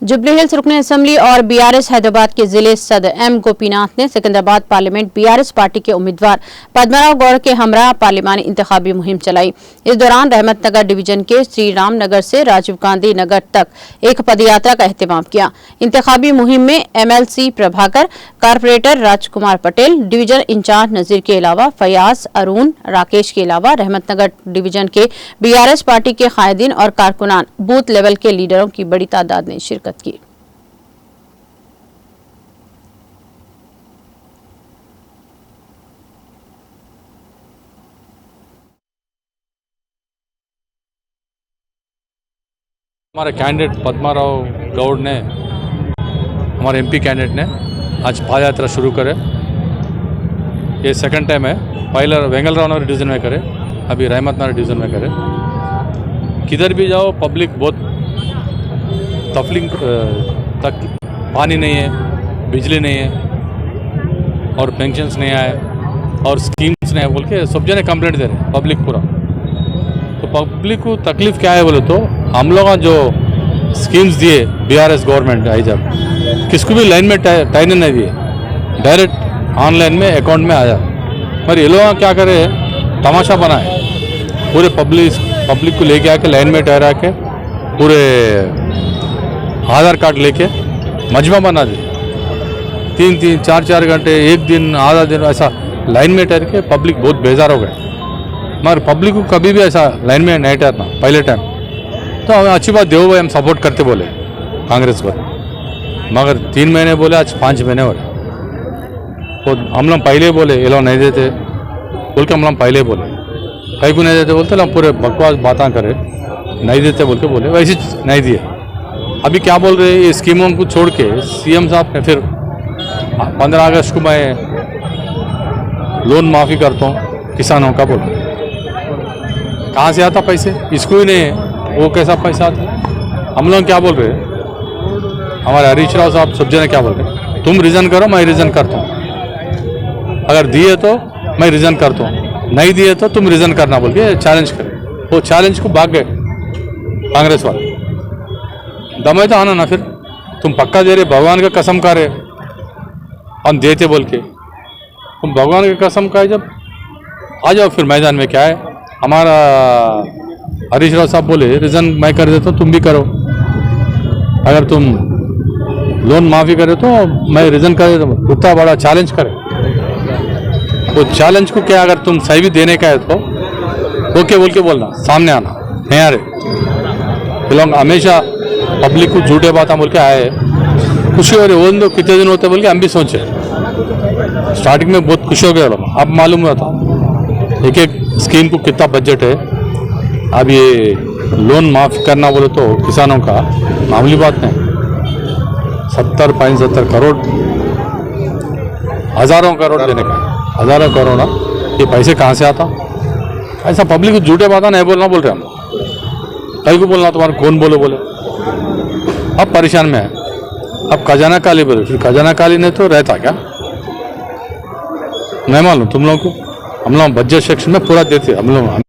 Jubilee hills रुकन assembly और BRS Hyderabad के जिले सदर एम गोपीनाथ ने सिकंदराबाद पार्लियामेंट बीआरएस पार्टी के उम्मीदवार पद्मनाभ गौड़ के हमरा पार्लिमानी इंतखाबी मुहिम चलाई। इस दौरान रहमतनगर डिवीजन के श्री राम नगर से राजीव गांधी नगर तक एक पदयात्रा का एहतमाम किया। इंतखाबी मुहिम में MLC Prabhakar, corporator Rajkumar Patel, division in charge नजीर के अलावा फयाज, अरुण, राकेश के अलावा रहमतनगर डिवीजन के बीआरएस पार्टी के कायदीन और कारकुनान बूथ लेवल के लीडरों की बड़ी तादाद ने शिरकत की। हमारे कैंडिडेट पद्माराव गौड़ ने, हमारे एमपी कैंडिडेट ने आज पाद यात्रा शुरू करे। ये सेकंड टाइम है। पहले वेंगलराव नगर डिवीज़न में करे, अभी रहमत नगर डिवीज़न में करे। किधर भी जाओ पब्लिक बहुत तक पानी नहीं है, बिजली नहीं है और पेंशन्स नहीं आए और स्कीम्स नहीं है बोल के सब जने कंप्लेंट दे रहे पब्लिक पूरा। तो पब्लिक को तकलीफ क्या है बोले तो हम लोग जो स्कीम्स दिए बीआरएस गवर्नमेंट आई जब किसको भी लाइन में टाइम नहीं दिए, डायरेक्ट ऑनलाइन में अकाउंट में आया। पर ये लोग क्या करे, तमाशा बनाए, पूरे पब्लिक को लेके आके लाइन में ठहरा के पूरे आधार कार्ड लेके मजमा बना दे। 3-3, 4-4 घंटे, एक दिन, आधा दिन ऐसा लाइन में ठहर के पब्लिक बहुत बेजार हो गए। मगर पब्लिक को कभी भी ऐसा लाइन में नहीं ठहरना पहले टाइम। तो हमें अच्छी बात देव भाई हम सपोर्ट करते बोले कांग्रेस को, मगर 3 महीने बोले, आज 5 महीने हो रहे। तो हम लोग पहले बोले ये लोग नहीं देते बोल के, हम लोग पहले बोले कहीं को नहीं देते बोलते, हम पूरे बकवास बातें करे नहीं देते बोल के बोले, वैसे नहीं दिए। अभी क्या बोल रहे हैं, ये स्कीमों को छोड़ के सीएम साहब ने फिर 15 अगस्त को मैं लोन माफ़ी करता हूँ किसानों का बोल। कहाँ से आता पैसे, इसको ही नहीं है, वो कैसा पैसा आता। हम लोग क्या बोल रहे हैं, हमारे हरीश राव साहब सब जने क्या बोल रहे हैं, तुम रिजन करो, मैं रिजन करता हूँ। अगर दिए तो मैं रिजन करता हूँ, नहीं दिए तो तुम रिजन करना बोल के चैलेंज करें। वो चैलेंज को भाग गए कांग्रेस वाले। दम है तो आना ना, फिर तुम पक्का दे रहे, भगवान का कसम खा रहे हम देते बोल के, तुम भगवान की कसम खाए जब आ जाओ फिर मैदान में। क्या है, हमारा हरीश राव साहब बोले रिजन मैं कर देता हूँ, तुम भी करो। अगर तुम लोन माफ़ी करे तो मैं रिजन कर देता हूँ। उतना बड़ा चैलेंज करे, वो चैलेंज को क्या अगर तुम सही भी देने का है तो ओके बोल के बोलना, सामने आना नहीं आ रहे। लोग हमेशा पब्लिक को झूठे बातें बोल के आए, खुशी हो रही वो कितने दिन होते बोल के हम भी सोचे। स्टार्टिंग में बहुत खुश हो गए लोग, अब मालूम हुआ था एक एक स्कीम को कितना बजट है। अब ये लोन माफ़ करना बोले तो किसानों का मामूली बात नहीं, 70-75 करोड़, हज़ारों करोड़ देने का, हज़ारों करोड़ ना, ये पैसे कहाँ से आता। ऐसा पब्लिक को झूठे बातें नहीं बोलना बोल रहे हम, कहीं को बोलना तुम्हारे कौन बोले। अब परेशान में है, अब खजाना काली बोले, फिर खजाना काली नहीं तो रहता क्या नहीं मालूम तुम लोगों को। हम लोग बजट सेक्शन में पूरा देते हम लोग।